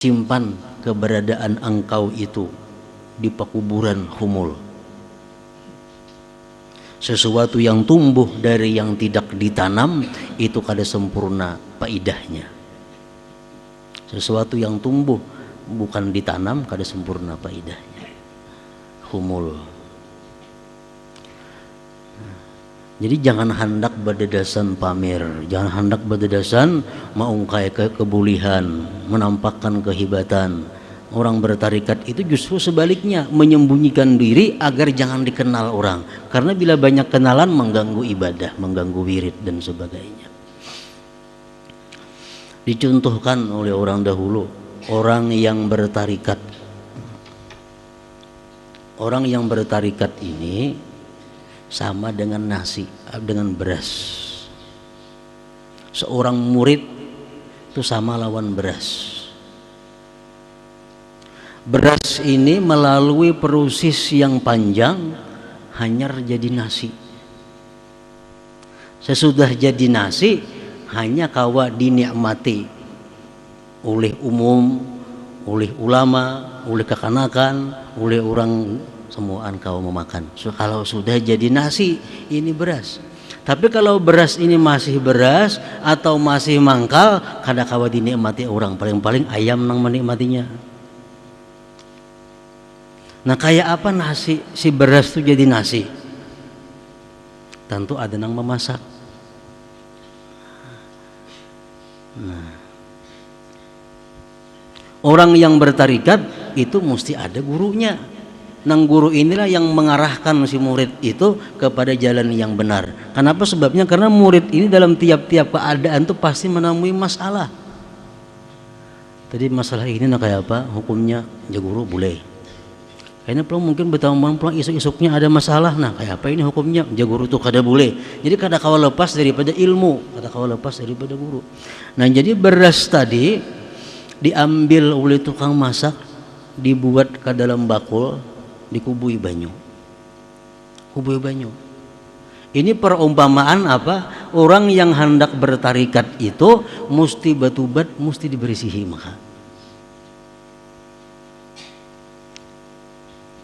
simpan keberadaan engkau itu di pekuburan humul. Sesuatu yang tumbuh dari yang tidak ditanam itu kada sempurna faidahnya. Sesuatu yang tumbuh bukan ditanam kada sempurna faidahnya. Humul. Jadi jangan hendak berdadasan pamer, jangan hendak berdadasan mengungkai kebulihan, menampakkan kehebatan. Orang bertarikat itu justru sebaliknya, menyembunyikan diri agar jangan dikenal orang. Karena bila banyak kenalan mengganggu ibadah, mengganggu wirid dan sebagainya. Dicontohkan oleh orang dahulu, orang yang bertarikat. Orang yang bertarikat ini sama dengan nasi, dengan beras. Seorang murid itu sama lawan beras. Beras ini melalui proses yang panjang hanyar jadi nasi. Sesudah jadi nasi hanya kawa dinikmati oleh umum, oleh ulama, oleh kekanakan, oleh orang semuaan kau memakan. So, kalau sudah jadi nasi ini beras. Tapi kalau beras ini masih beras atau masih mangkal, kada kawa dinikmati orang, paling-paling ayam nang menikmatinya. Nah kayak apa nasi si beras itu jadi nasi? Tentu ada nang memasak. Nah, orang yang bertarikat itu mesti ada gurunya. Nang guru inilah yang mengarahkan si murid itu kepada jalan yang benar. Kenapa? Sebabnya karena murid ini dalam tiap-tiap keadaan tuh pasti menemui masalah. Tadi masalah ini nak kayak apa? Hukumnya ya guru boleh. Kayaknya pulang mungkin bertahun-tahun pulang isuk-isuknya ada masalah. Nah kayak apa ini hukumnya? Ya guru tuh kada boleh. Jadi kada kawa lepas daripada ilmu, kada kawa lepas daripada guru. Nah jadi beras tadi diambil oleh tukang masak, dibuat ke dalam bakul, dikubui banyu. Kubui banyu. Ini perumpamaan apa? Orang yang hendak bertarikat itu mesti batubat, mesti dibersihi maka.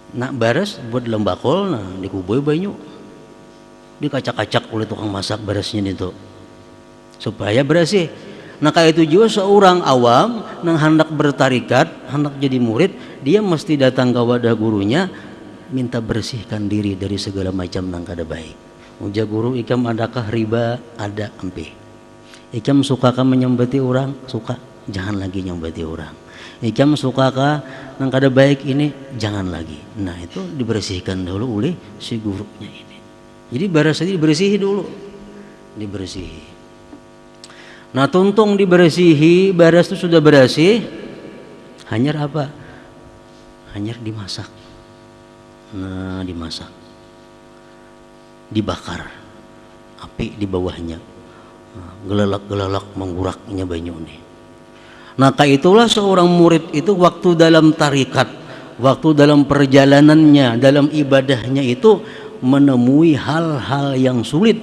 Nak beres buat dalam bakul, nah dikubui banyu. Dikacak-kacak oleh tukang masak berasnya itu. Supaya bersih. Nah kayak itu juga seorang awam yang hendak bertarikat, hendak jadi murid, dia mesti datang ke wadah gurunya, minta bersihkan diri dari segala macam yang kada baik. Uja guru, ikam adakah riba? Ada, ampe. Ikam sukakah menyembati orang? Suka, jangan lagi nyembati orang. Ikam sukakah yang kada baik ini? Jangan lagi. Nah itu dibersihkan dulu oleh si gurunya ini. Jadi beras tadi dibersihi dulu, dibersihi. Nah tuntung dibersihi, beras itu sudah bersih, hanyar apa? Hanyar dimasak. Nah dimasak, dibakar, api di bawahnya, gelalak-gelalak mengguraknya banyu nih. Nah kayak itulah seorang murid itu waktu dalam tarikat, waktu dalam perjalanannya, dalam ibadahnya itu menemui hal-hal yang sulit,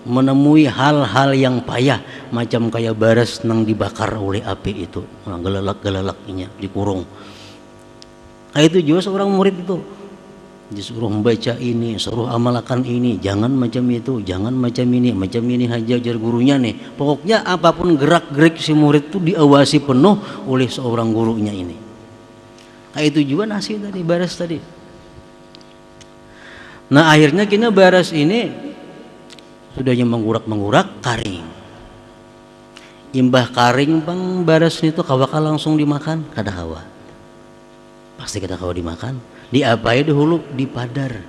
menemui hal-hal yang payah, macam kayak beras nang dibakar oleh api itu, nah, gelalak-gelalaknya dikurung. Kayak itu juga seorang murid itu disuruh membaca ini, suruh amalkan ini, jangan macam itu, jangan macam ini aja ajar gurunya nih. Pokoknya apapun gerak-gerik si murid itu diawasi penuh oleh seorang gurunya ini. Kayak itu juga nasi tadi, beras tadi. Nah akhirnya kini beras ini sudahnya menggurak karing. Imbah karing bang beras itu kawaka langsung dimakan, kada kawa. Pasti kada kawa dimakan. Diapain dahulu? Dipadar.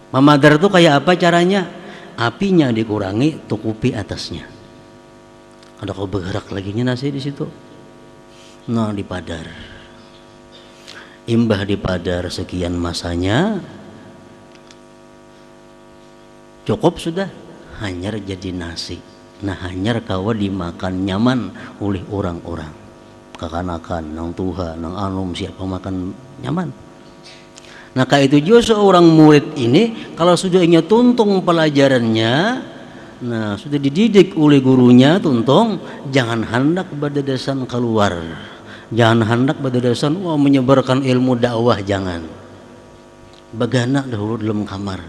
Memadar itu kayak apa caranya? Apinya dikurangi, tukupi atasnya. Ada kau bergerak lagi nasi di situ. Nah dipadar. Imbah dipadar sekian masanya, cukup sudah, hanyar jadi nasi. Nah hanyar kawa dimakan nyaman oleh orang-orang. Kekanakan, nang tuha, nang anum siapa makan nyaman. Nah kayak itu juga seorang murid ini kalau sudah ingin tuntung pelajarannya, nah sudah dididik oleh gurunya tuntung, jangan hendak berdadasan keluar, Jangan hendak badadasan wah menyebarkan ilmu dakwah, jangan. Bagana dahulu dalam kamar,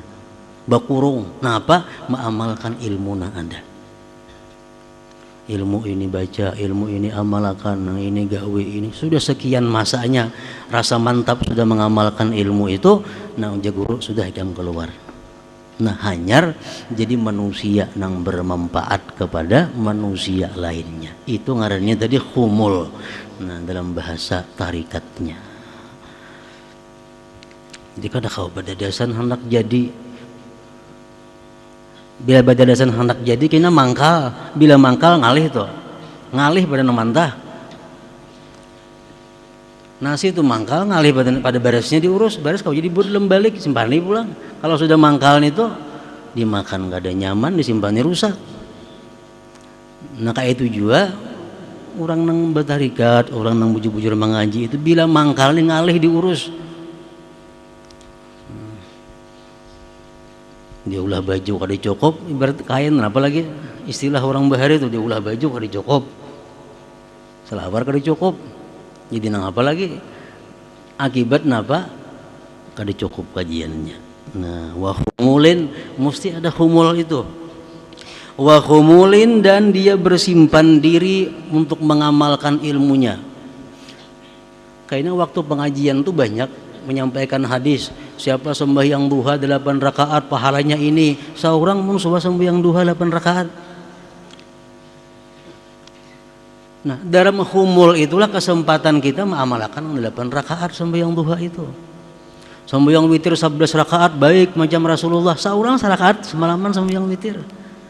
bakurung. Napa? Mengamalkan ilmu na Anda. Ilmu ini baca, ilmu ini amalkan, ini gawe ini. Sudah sekian masanya, rasa mantap sudah mengamalkan ilmu itu. Nah, guru sudah jam keluar. Nah, hanyar jadi manusia yang bermanfaat kepada manusia lainnya. Itu ngarannya tadi khumul. Nah, dalam bahasa tarikatnya. Jadi kada kau badadasan hendak jadi, bila badadasan hendak jadi kena mangkal, bila mangkal ngalih tuh, ngalih pada nemantah. Nasi itu mangkal ngalih pada beresnya diurus, beres kau jadi belum balik simpan pulang. Kalau sudah mangkal itu dimakan gak ada nyaman, disimpan rusak. Nah kayak itu juga orang nang bertarikat, orang nang bujur-bujur mengaji itu bila mangkal ngalih diurus. Dia ulah baju kada cukup, ibarat kain, apalagi istilah orang bahari itu dia ulah baju kada cukup, selawar kada cukup, jadi nang apa lagi akibat napa kada cukup kajiannya. Nah wa khumulin, mesti ada khumul itu, wa khumulin, dan dia bersimpan diri untuk mengamalkan ilmunya. Kayaknya waktu pengajian tuh banyak menyampaikan hadis, siapa sembahyang duha 8 rakaat pahalanya ini, seorang pun sembahyang duha 8 rakaat. Nah dalam khumul itulah kesempatan kita mengamalkan 8 rakaat sembahyang duha itu. Sembahyang witir 11 rakaat baik macam Rasulullah, seorang serakaat semalaman sembahyang witir.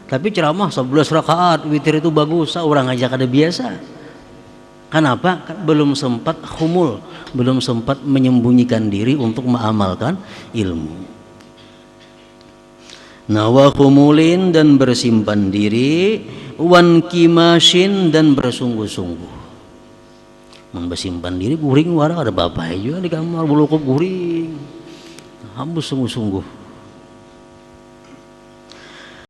Tapi ceramah 11 rakaat witir itu bagus, seorang aja kada biasa. Kenapa? Belum sempat khumul, belum sempat menyembunyikan diri untuk mengamalkan ilmu. Nawa khumulin, dan bersimpan diri, wan kimashin, dan bersungguh-sungguh. Bersimpan diri guring wara ada bapak juga di kamar bulukup guring, hambus sungguh-sungguh.